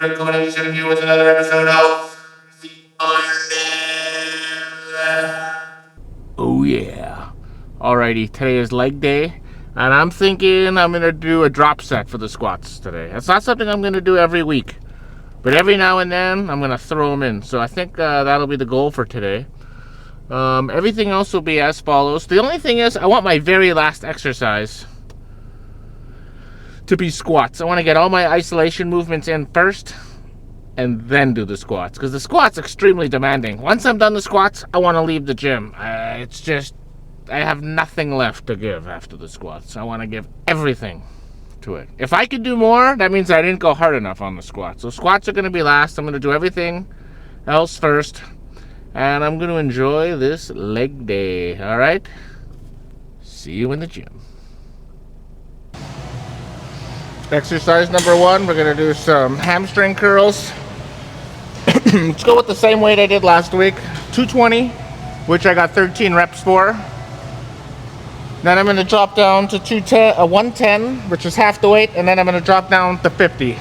Recording you with another episode of the Iron Man. Oh yeah. Alrighty, today is leg day, and I'm thinking I'm gonna do a drop set for the squats today. It's not something I'm gonna do every week, but every now and then I'm gonna throw them in. So I think that'll be the goal for today. Everything else will be as follows. The only thing is, I want my very last exercise to be squats. I want to get all my isolation movements in first and then do the squats, because the squats extremely demanding. Once I'm done the squats, I want to leave the gym. It's just, I have nothing left to give after the squats. I want to give everything to it. If I could do more, that means I didn't go hard enough on the squats. So squats are going to be last. I'm going to do everything else first, and I'm going to enjoy this leg day. All right? See you in the gym. Exercise number 1, we're going to do some hamstring curls. Let's go with the same weight I did last week, 220, which I got 13 reps for. Then I'm going to drop down to 110, which is half the weight, and then I'm going to drop down to 50.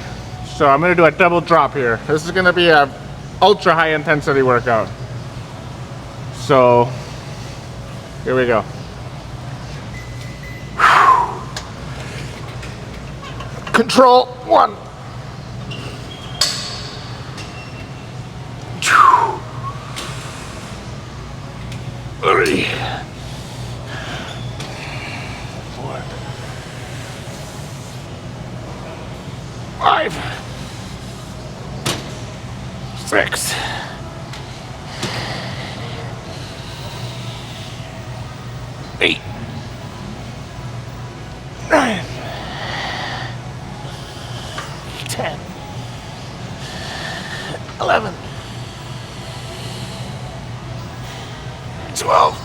So I'm going to do a double drop here. This is going to be a ultra high intensity workout. So here we go. Control 1. 3, 4, 5, 6, 8, 9, 10, 11, 12,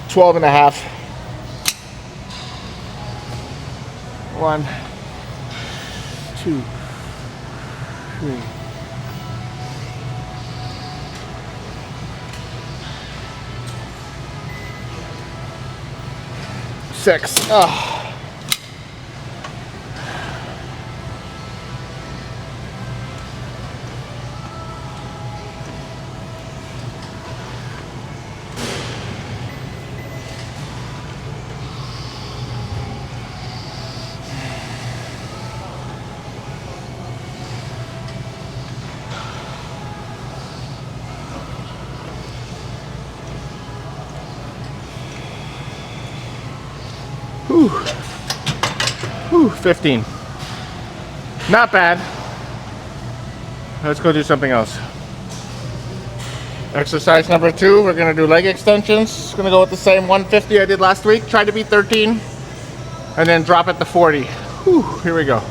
12 and a half. 1, 2, 3, 6. Whew. Whew, 15. Not bad. Let's go do something else. Exercise number 2, we're going to do leg extensions. Going to go with the same 150 I did last week. Try to be 13. And then drop it to 40. Whew, here we go.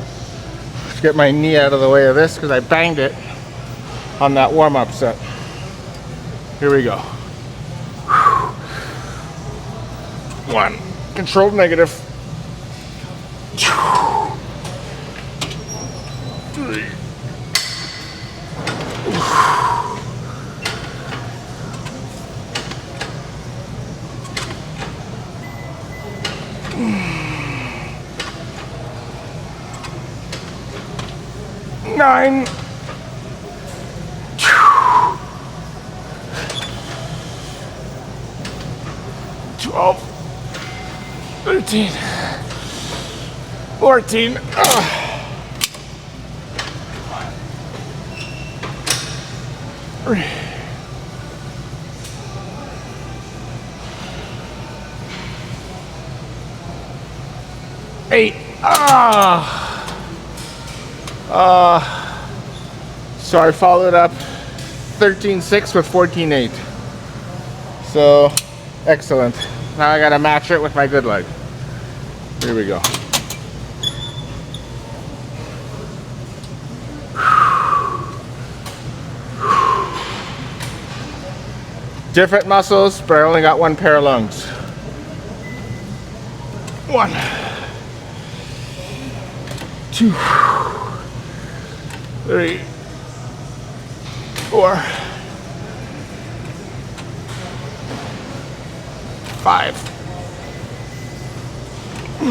Let's get my knee out of the way of this because I banged it on that warm-up set. Here we go. 1. Controlled negative. 2, 3. 9. 12. 13. 14. 3. 8. So I followed up 13.6 with 14.8. So excellent. Now I gotta match it with my good leg. Here we go. Different muscles, but I only got one pair of lungs. 1, 2, 3, 4, 5, 6,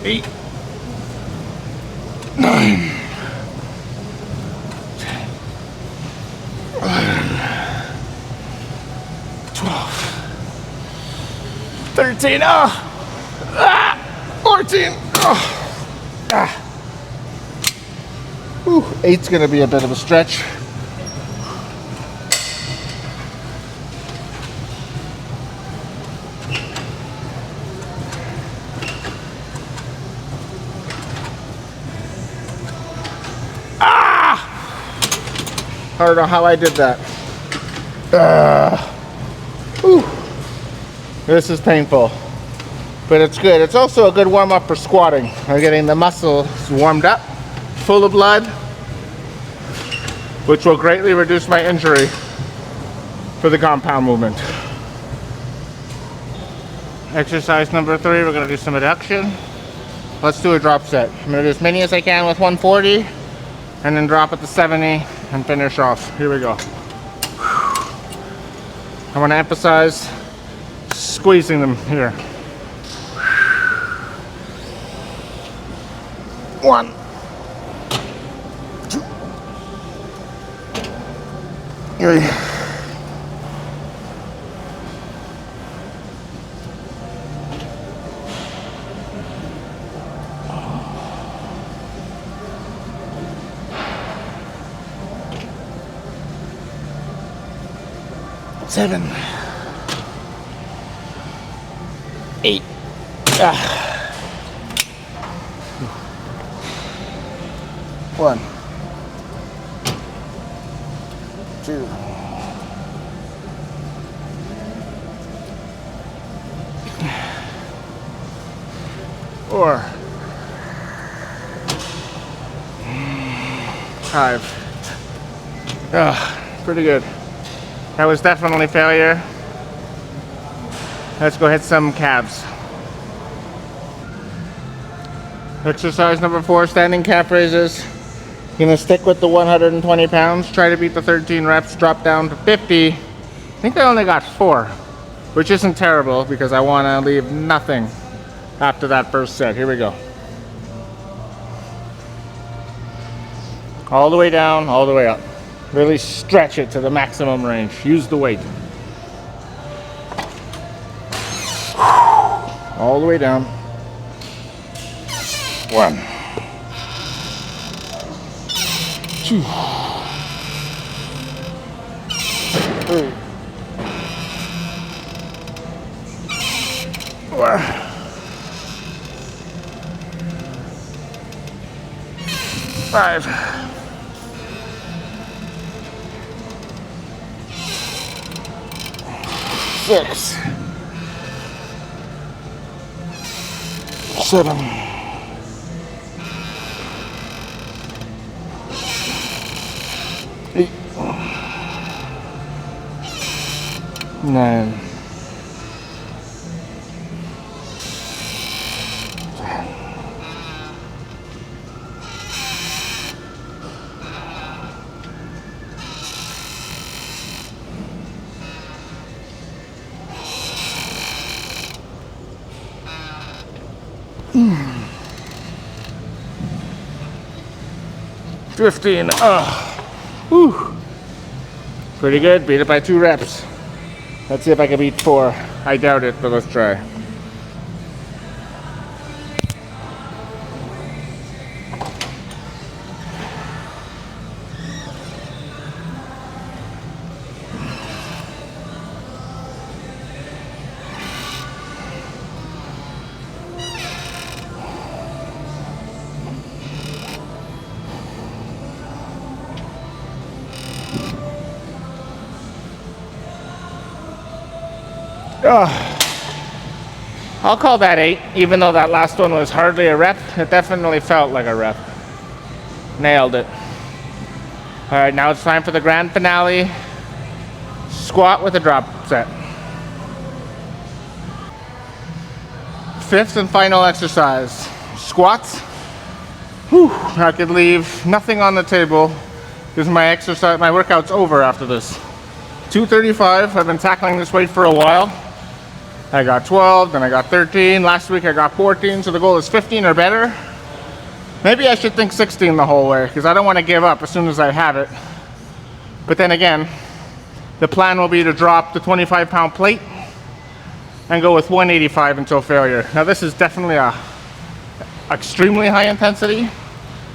8, 9, 12, 13, 14, Whew, 8's gonna be a bit of a stretch. I don't know how I did that. Whew. This is painful, but it's good. It's also a good warm-up for squatting. I'm getting the muscles warmed up, full of blood, which will greatly reduce my injury for the compound movement. Exercise number 3, we're gonna do some adduction. Let's do a drop set. I'm gonna do as many as I can with 140, and then drop at the 70 and finish off. Here we go. I want to emphasize squeezing them here. 1, 2, 3. 7, 8. 1, 2, 4, 5. Pretty good. That was definitely failure. Let's go hit some calves. Exercise number 4, standing calf raises. Gonna stick with the 120 pounds, try to beat the 13 reps, drop down to 50. I think I only got 4, which isn't terrible because I wanna leave nothing after that first set. Here we go. All the way down, all the way up. Really stretch it to the maximum range. Use the weight. All the way down. 1, 2, 3, 4, 5, 6, 7, 8, 9, 15. Whew. Pretty good. Beat it by 2 reps. Let's see if I can beat 4. I doubt it, but let's try. I'll call that 8, even though that last one was hardly a rep. It definitely felt like a rep. Nailed it. All right, now it's time for the grand finale. Squat with a drop set. 5th and final exercise. Squats. Whew, I could leave nothing on the table because my workout's over after this. 235, I've been tackling this weight for a while. I got 12, then I got 13. Last week I got 14, so the goal is 15 or better. Maybe I should think 16 the whole way, because I don't want to give up as soon as I have it. But then again, the plan will be to drop the 25-pound plate and go with 185 until failure. Now this is definitely a extremely high intensity.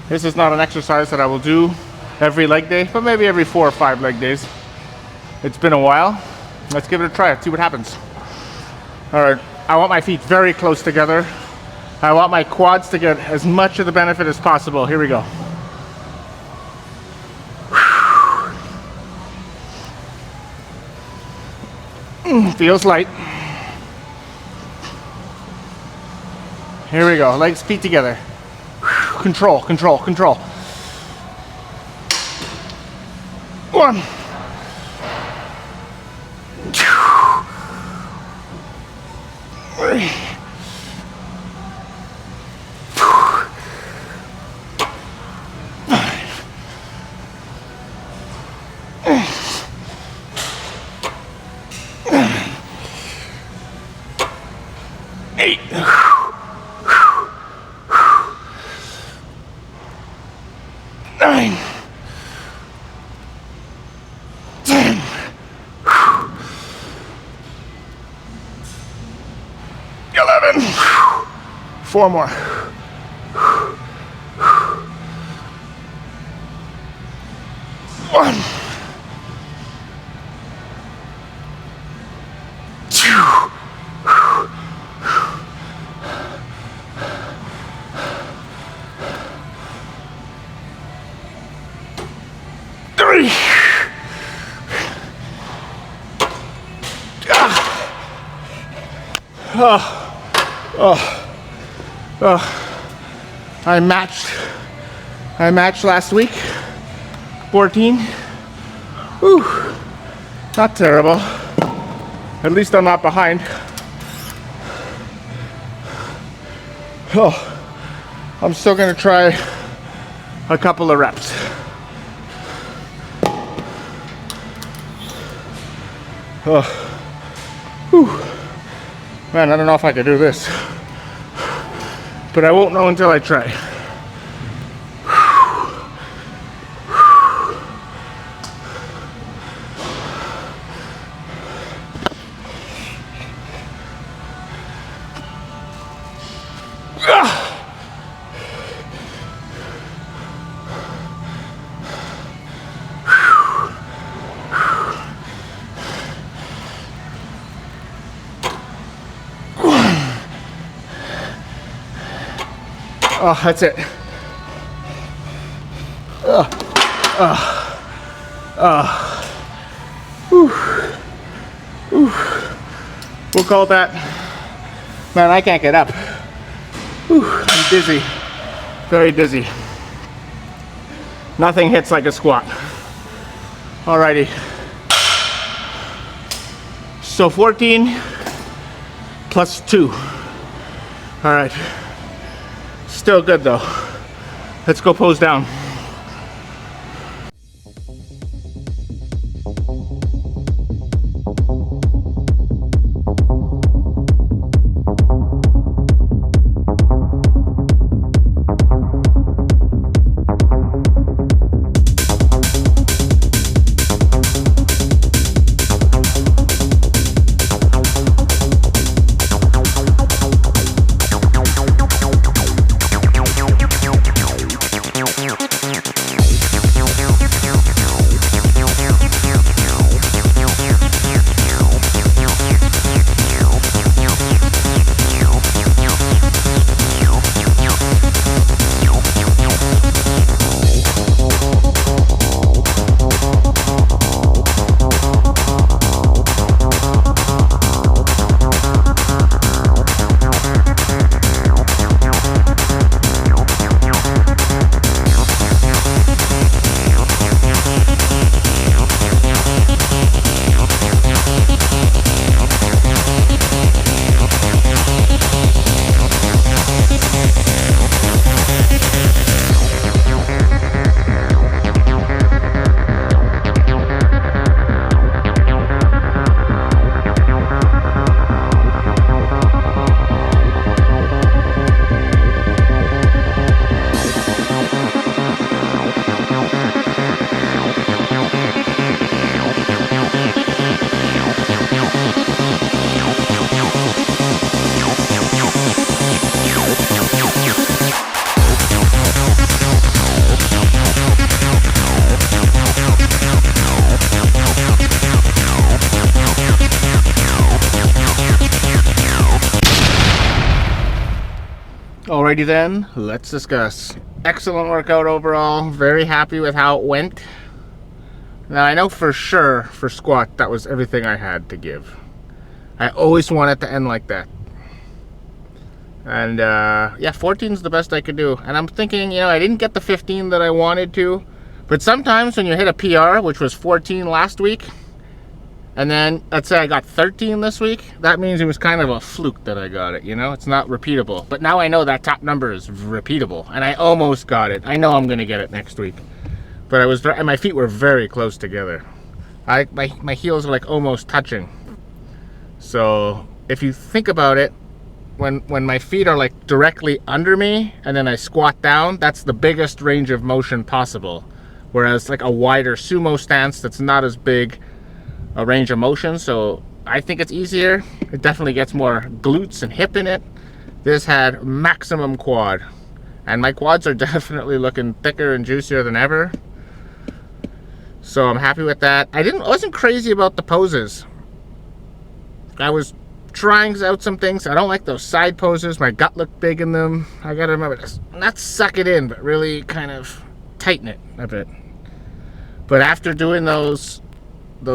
This is not an exercise that I will do every leg day, but maybe every 4 or 5 leg days. It's been a while. Let's give it a try. Let's see what happens. All right, I want my feet very close together. I want my quads to get as much of the benefit as possible. Here we go. Feels light. Here we go. Legs, feet together. Control, control, control. 1. 3. 8. 9. 10. 11. 4 more. 1. 2. 3. I matched last week. 14. Whew. Not terrible. At least I'm not behind. I'm still gonna try a couple of reps. Whew. Man, I don't know if I could do this, but I won't know until I try. Oh, that's it. We'll call that. Man, I can't get up. I'm dizzy. Very dizzy. Nothing hits like a squat. Alrighty. So 14 plus 2. Alright. Still good though. Let's go pose down. Alrighty then, let's discuss. Excellent workout overall. Very happy with how it went. Now I know for sure for squat that was everything I had to give. I always want it to end like that. And yeah, 14 is the best I could do. And I'm thinking, you know, I didn't get the 15 that I wanted to. But sometimes when you hit a PR, which was 14 last week, and then let's say I got 13 this week, that means it was kind of a fluke that I got it, you know? It's not repeatable. But now I know that top number is repeatable, and I almost got it. I know I'm gonna get it next week. But my feet were very close together. My heels are like almost touching. So if you think about it, when my feet are like directly under me and then I squat down, that's the biggest range of motion possible. Whereas like a wider sumo stance, that's not as big a range of motion. So I think it's easier. It definitely gets more glutes and hip in it. This had maximum quad, and my quads are definitely looking thicker and juicier than ever. So I'm happy with that. I wasn't crazy about the poses. I was trying out some things. I don't like those side poses. My gut looked big in them. I gotta remember this. Not suck it in, but really kind of tighten it a bit. But after doing those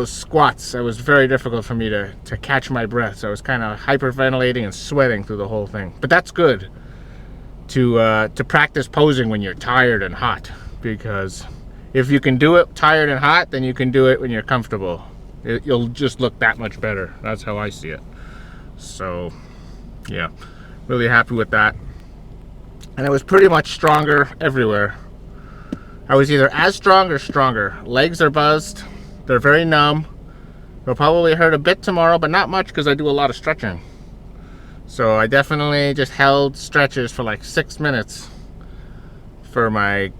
squats, it was very difficult for me to catch my breath. So I was kind of hyperventilating and sweating through the whole thing. But that's good to practice posing when you're tired and hot, because if you can do it tired and hot, then you can do it when you're comfortable. You'll just look that much better. That's how I see it. So yeah, really happy with that. And I was pretty much stronger everywhere. I was either as strong or stronger. Legs are buzzed. They're very numb. They'll probably hurt a bit tomorrow, but not much because I do a lot of stretching. So I definitely just held stretches for like 6 minutes for my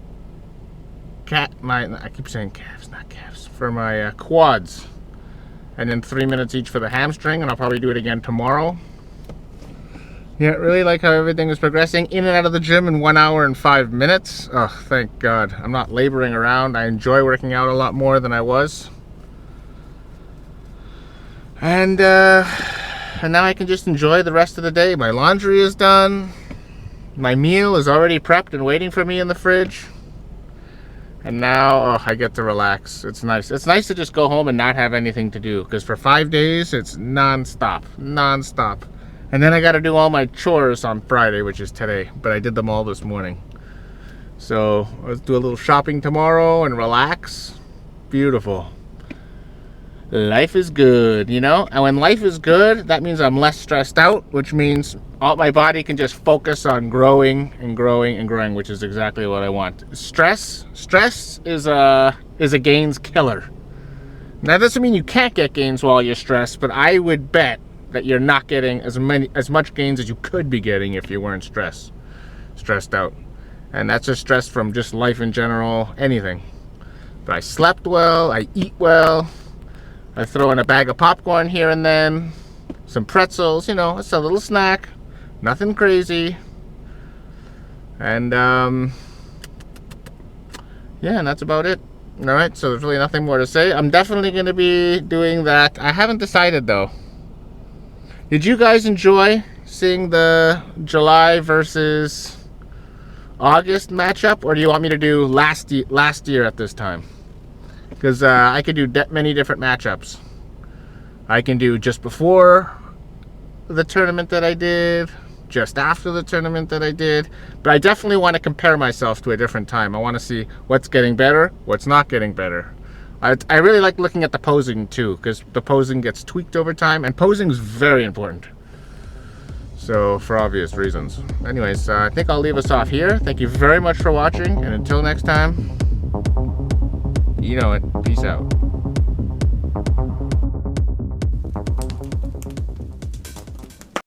I keep saying calves, not calves, for my quads. And then 3 minutes each for the hamstring, and I'll probably do it again tomorrow. Yeah, really like how everything is progressing. In and out of the gym in 1 hour and 5 minutes. Oh, thank God. I'm not laboring around. I enjoy working out a lot more than I was. And now I can just enjoy the rest of the day. My laundry is done. My meal is already prepped and waiting for me in the fridge. And now, I get to relax. It's nice. It's nice to just go home and not have anything to do. Because for 5 days, it's non-stop. Non-stop. And then I got to do all my chores on Friday, which is today. But I did them all this morning. So, let's do a little shopping tomorrow and relax. Beautiful. Life is good, you know? And when life is good, that means I'm less stressed out. Which means my body can just focus on growing and growing and growing, which is exactly what I want. Stress is a gains killer. Now, that doesn't mean you can't get gains while you're stressed, but I would bet that you're not getting as much gains as you could be getting if you weren't stressed out. And that's just stress from just life in general, anything. But I slept well, I eat well, I throw in a bag of popcorn here and then, some pretzels, you know, it's a little snack, nothing crazy. And yeah, and that's about it. All right, so there's really nothing more to say. I'm definitely going to be doing that. I haven't decided though. Did you guys enjoy seeing the July versus August matchup, or do you want me to do last year at this time? Because I could do many different matchups. I can do just before the tournament that I did, just after the tournament that I did, but I definitely want to compare myself to a different time. I want to see what's getting better, what's not getting better. I really like looking at the posing too, because the posing gets tweaked over time, and posing is very important. So, for obvious reasons. Anyways, I think I'll leave us off here. Thank you very much for watching, and until next time, you know it. Peace out.